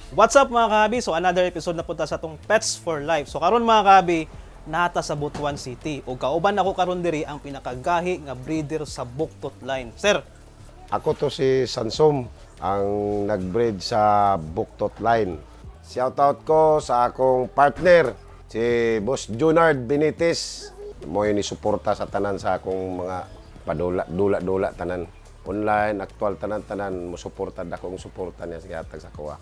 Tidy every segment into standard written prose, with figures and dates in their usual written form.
What's up mga kahabi? So another episode na punta sa atong Pets for Life. So karon mga kahabi, nata sa Butuan City o kauban ako karon diri ang pinakagahi nga breeder sa Buktot Line. Sir, ako to si Sansom, ang nag-breed sa Buktot Line. Shoutout ko sa akong partner, si Boss Junard Benitez. Mo yun isuporta sa tanan sa akong mga padula-dula tanan. Online, aktual tanan-tanan, musuporta akong suporta niya sa hatag sa kuha.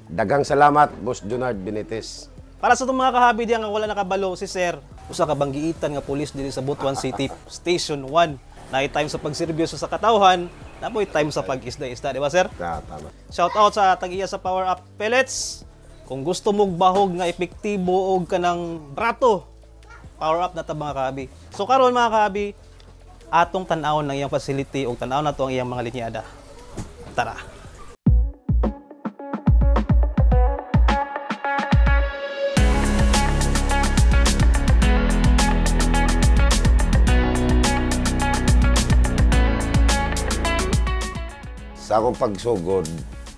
Dagang salamat, Boss Junard Benitez. para sa itong mga kahabi diyan nga wala nakabalo si Sir, usa ka banggiitan nga pulis diri sa Butuan City Station 1. Naay time sa pagserbyo sa katawhan, napoy time sa pag-isda-isda, di ba Sir? Tama. Shout out sa tag-iya sa Power Up Pellets. Kung gusto mong bahog nga epektibo og kanang brato, Power Up na ta mga kahabi. So karon mga kahabi, atong tan-awon ng iyang facility ug tan-awon nato ang iyang mga linyada. Tara. Sa akong pagsugod,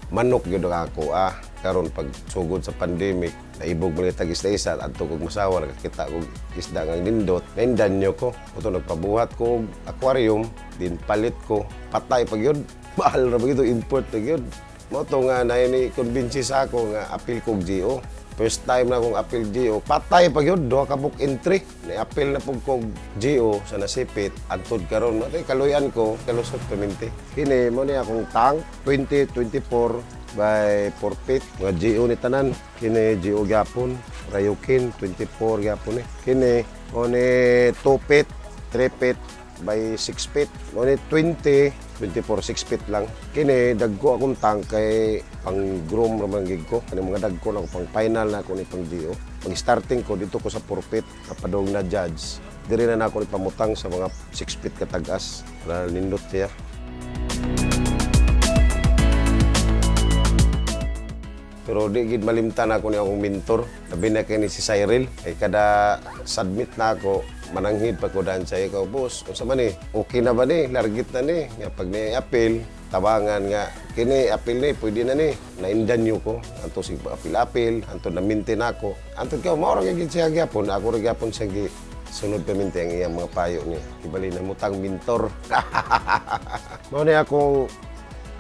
manok yun ako karon pagsugod sa pandemic, naibog mo nitag isda-isa at kog masawa, nakakita kog isda nga nindot, naindan nyo ko. Ito nagpabuhat ko og aquarium, din palit ko, patay pag yun. Mahal na pag ito, import pag yun. Mo to nga na ini-convince sa ako nga apil kog GO. First time na akong apil GO, patay pag yun, doha ka book entry. Na-apil na pag kog GO sa nasipit, antod karon kaluyan ko, kalusot paminti. Kini mo ni akong tank, 2024 by 4 feet, mga GO ni tanan. Kini GO gyapon, Rayukin, 24 gyapon ni. Kini mo ni 2 feet, 3 feet by 6 feet. Mo ni 20, 24, 6 feet lang. Kini, dagko akong tank kay pang-groom naman gig ko. Kani mga dagko lang, pang-final na ako ni pang-GO. Pag-starting ko, dito ko sa 4 feet, kapadong na judge. Diri na ako ni pamutang sa mga 6 feet katagas. Para nindot siya. Pero di gid malimtan ako ni akong mentor. Labi na kay ni si Cyril. Ay kada submit na ako, mananghid pa ko daan sa ikaw, boss. Kung sa man okay na ba ni? Largit na ni. Nga pag ni-appeal, tabangan nga, kini appeal ni, pwede na ni. Naindan nyo ko. Anto si appeal-appeal, anto na-maintain ako. Anto ka, maurang yung siya gyapon. Ako rin gyapon siya sunod paminti ang iyang mga payo niya. Ibali na mutang mentor. Mao ni akong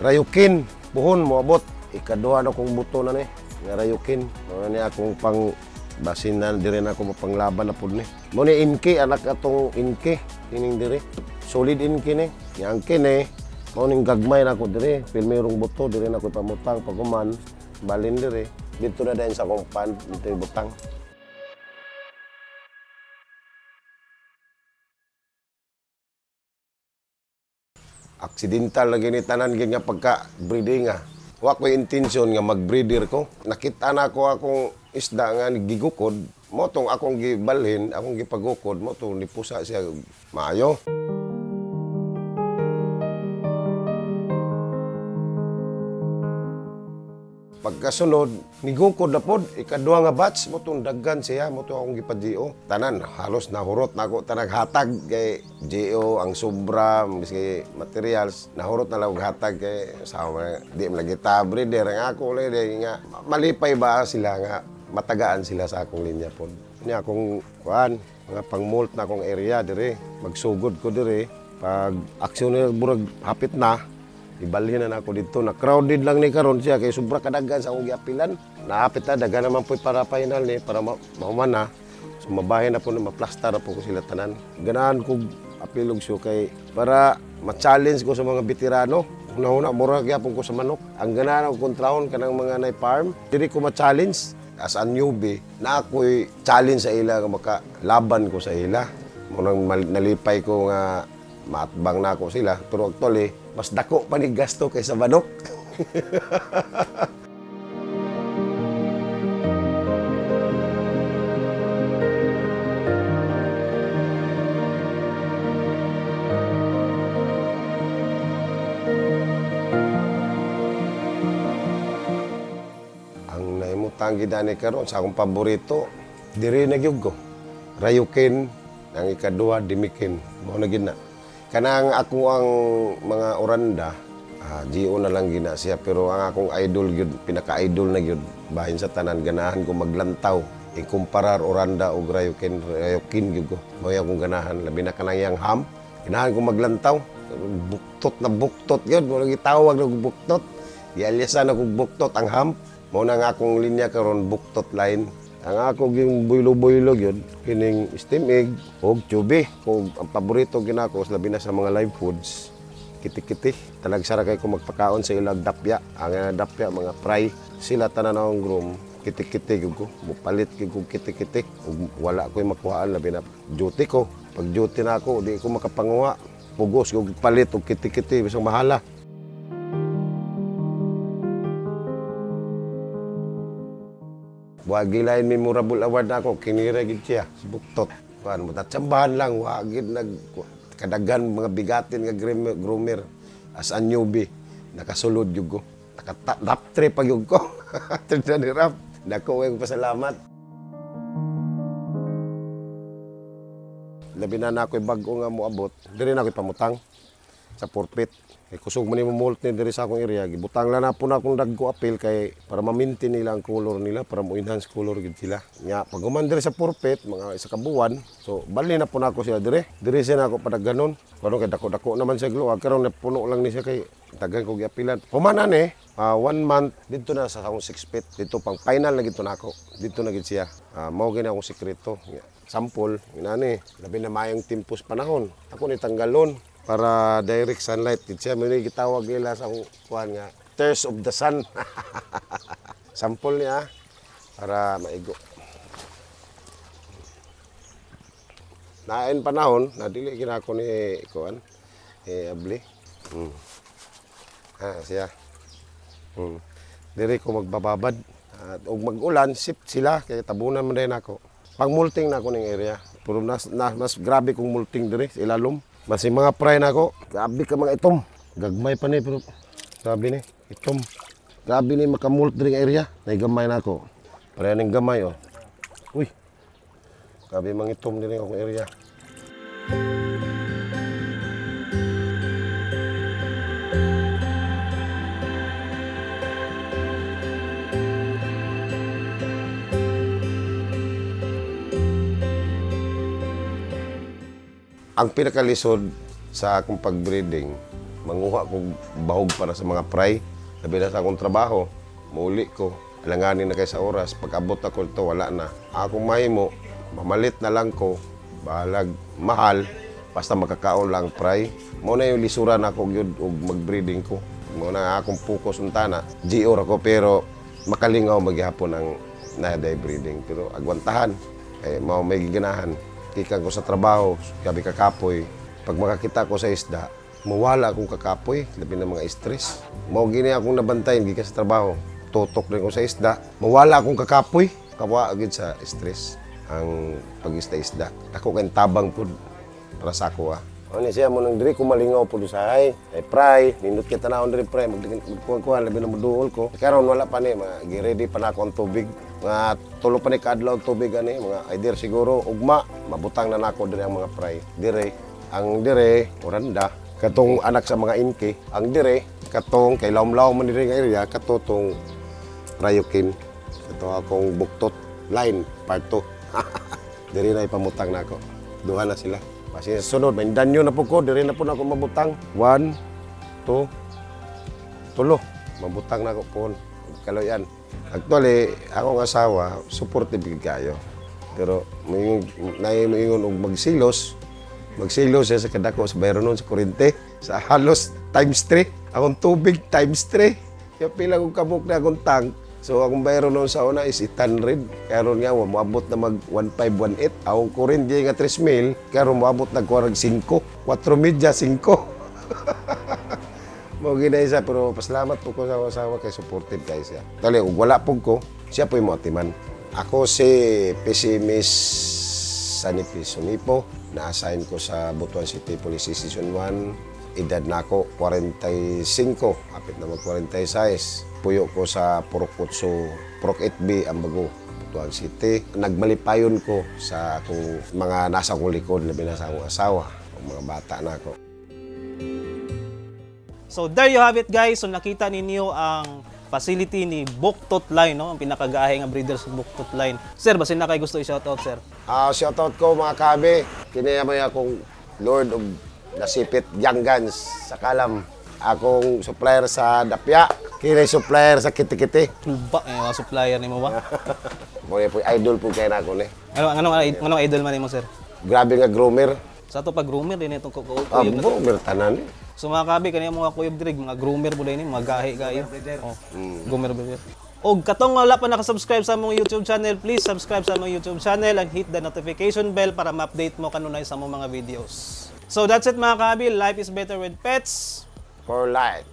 Rayukin, buhon mo abot. Ikaduha na kong buto na ni, nga Rayukin. Mao ni akong pang basinan diri na ako mapanglaban na pud ni. Mo ni inki anak atong inki kining diri. Solid inki ni. Yang kini mao ning gagmay na ko diri, pilmerong buto diri na ko pamutang paguman balin diri. Dito na dayon sa kompan dito butang. Aksidintal lagi ni tanan gid nga pagka-breeding Wa ko intensyon nga mag-breeder ko. Nakita na ko akong isda nga gigukod. Mo tong akong gibalhin, akong gipagukod, mo tong nipusa siya maayo. Pagkasunod, nigukod na pod, ikaduha nga batch, mo tong daggan siya, mo tong akong gipa-GO. Tanan, halos nahurot na ako, tanang hatag kay GO, ang sobra, miski materials, nahurot na lang hatag kay sama, di lagi breeder nga ako, nga malipay ba sila nga, matagaan sila sa akong linya pod. Ini akong kuan, mga pang-molt na akong area dire, magsugod ko dire, pag aksyon na burag hapit na, ibalhin na ako dito. Na-crowded lang ni karon siya kay sobra kadagan sa akong giapilan. Naapit na, dagan naman po para final ni, para mahuman na. So mabahin na po na maplastar na po ko sila tanan. Ganahan ko apilog siya kay para ma-challenge ko sa mga veterano. Una-una, mura gyapon ko sa manok. Ang ganahan ako kontrahon kanang mga na-farm. Dili ko ma-challenge as a newbie na ako'y challenge sa ila nga makalaban ko sa ila. Munang nalipay ko nga maatbang na ako sila. Pero actually, mas dako pa ni gasto kaysa manok. Ang naimutang gidani karon sa akong paborito, diri na gyud ko. Rayukin, ang ikaduha Dimikin. Mao na gid na. Kanang ako ang mga oranda, GO na lang gina siya, pero ang akong idol gyud, pinaka-idol na gyud bahin sa tanan, ganahan ko maglantaw. Ikumparar Oranda o Rayokin gyud ko. Mao akong ganahan, labi na kanang yang ham. Ganahan ko maglantaw. Buktot gyud, mo gitawag na buktot. Ialyasan ako buktot ang ham. Mao na nga akong linya karon buktot line. Ang ako yung buylo-buylo gyud kining steam egg og chubi. Kung ang paborito ginako labi na sa mga live foods. Kiti-kiti, talagsara kay ko magpakaon sa ilang dapya. Ang dapya, mga fry, sila tanan akong groom. Kiti-kiti ko, mupalit ko kiti-kiti. Wala ko yung makuhaan, labi na duty ko. Pag duty na ako, di ko makapanguha. Pugos ko palit o kiti-kiti, bisang mahala. Wag gilain memorable award na ako, kinira gid siya, buktot. Kuan mo tatsambahan lang, wagid kadagan mga bigatin nga groomer as a newbie nakasulod jud ko rap trip pag yug ko tignan ni rap dako ang pasalamat labi na ako'y bag-o nga moabot diri na ako'y pamutang sa forfeit kay kusog man ni multi diri sa akong area gibutang lang na po na akong dagko appeal kay para ma-maintain nila ang color nila para mo-enhance color gid sila nya pag human diri sa forfeit mga isa ka buwan so bali na po na ako sila diri siya na ako padaganon kuno kay dako-dako naman siya gluwag karon puno lang ni siya kay tagan ko giapilan humanan 1 month dito na sa akong 6 feet dito pang final na gito na ako dito na gid siya mao gina akong sekreto sample inani labi na mayong timpos panahon ako ni tanggalon para direct sunlight. Siya may gitawag nila sa kuhan nga tears of the sun. Sample niya para maigo. Nain panahon, nadili ginako ni kuhan abli. Siya. Diri ko magbababad at og mag-ulan sip sila kay tabunan man din ako. Pag multing na ako ning area, pero mas grabe kong multing diri sa ilalom. Masih mga fry na ako. Grabe ka mga itom. Gagmay pa ni pero grabe ni itom. Grabe ni makamult diri nga area. Naigamay na ako. Pareha ning gamay oh. Uy. Grabe mga itom diri nga area. Ang pinakalisod sa akong pag-breeding, manguha kong bahog para sa mga fry. Labi na sa akong trabaho, mauli ko, alanganin na kay sa oras. Pag abot ako ito, wala na. Akong mahimo, mamalit na lang ko, bahalag, mahal, basta makakaon lang fry. Muna yung lisuran ako yun og mag-breeding ko. Muna akong focus untana. GO ako pero makalingaw maghihapon ang na-die breeding. Pero agwantahan, mao may giganahan. Kikan ko sa trabaho, gabi kakapoy. Pag makakita ko sa isda, mawala akong kakapoy, labi na mga stress. Mao gini akong nabantayan gikan sa trabaho. Tutok rin ko sa isda, mawala akong kakapoy. Kawa agad sa stress ang pag-isda-isda. Ako kay tabang pud para sa ako Ano siya mo nang diri ko malingaw pud sa ay fry, nindot kita naon diri fry magkuan labi na moduol ko. Karon wala pa ni, gi-ready pa na ako ang tubig. Mga tulo pa ni kadlaw tubig ani, mga either siguro ugma, mabutang na nako diri ang mga fry. Ang dire Oranda, katong anak sa mga inki, ang dire katong kay lawm-lawm man diri nga area, katong Rayokin. Kato akong buktot line part 2. Diri na ipamutang nako. Duha na sila. Kasi sunod, may danyo na po ko, diri na po na ako mabutang. 1, 2, 3. Mabutang na ako po. Kaloyan. Actually, akong asawa, supportive kayo. Pero may ingon og magsilos siya sa kadako sa bayro nun sa kurente. Sa halos times 3. Akong tubig times 3. Kaya pila kong kabuk na akong tank. So akong bayro noon sa una is 800. Karon nga moabot na mag 1518. Akong kurente nga 3,000. Karon moabot na kuwarag 5. 4 media 5. Mo gina isa pero pasalamat po ko sa asawa kay supportive kay siya. Tali ug wala pug ko, siya po'y mo atiman. Ako si Pesimis Sanipis Sumipo, na-assign ko sa Butuan City Police Station 1. Edad na ako 45, apit na mag 46. Puyo ko sa Purok 8, Purok 8B, Ambago, Butuan City. Nagmalipayon ko sa akong mga nasa akong likod, labi na sa akong asawa, mga bata na ako. So there you have it guys. So nakita ninyo ang facility ni Buktot Line, no? Ang pinakagahe nga breeder sa Buktot Line. Sir, basin na kayo gusto i-shoutout, sir? Shoutout ko mga kabi. Kinayamay akong Lord of Nasipit Young Guns sa Kalam. Akong supplier sa Dapya. Kinay supplier sa Kiti-Kiti. Tulba, mga supplier ni mo ba? Mo po idol po kay nako ni. Anong idol man mo, sir? Grabe nga groomer. Sa to pag groomer din itong kuyog na to. Groomer tanan. So mga kabi, kanina mga kuyog dirig, mga groomer po din, mga gahe gayo. Oh, groomer breeder. Og katong wala pa nakasubscribe sa among YouTube channel, please subscribe sa among YouTube channel and hit the notification bell para ma-update mo kanunay sa among mga videos. So that's it mga kabi, life is better with pets. For life.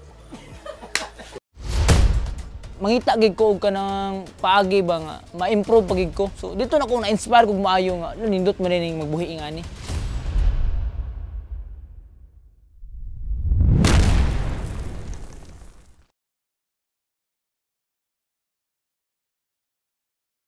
Mangita gid ko og kanang paagi ba nga ma-improve pagig ko. So dito na ko na-inspire kog maayo nga nindot man ning magbuhi nga ni.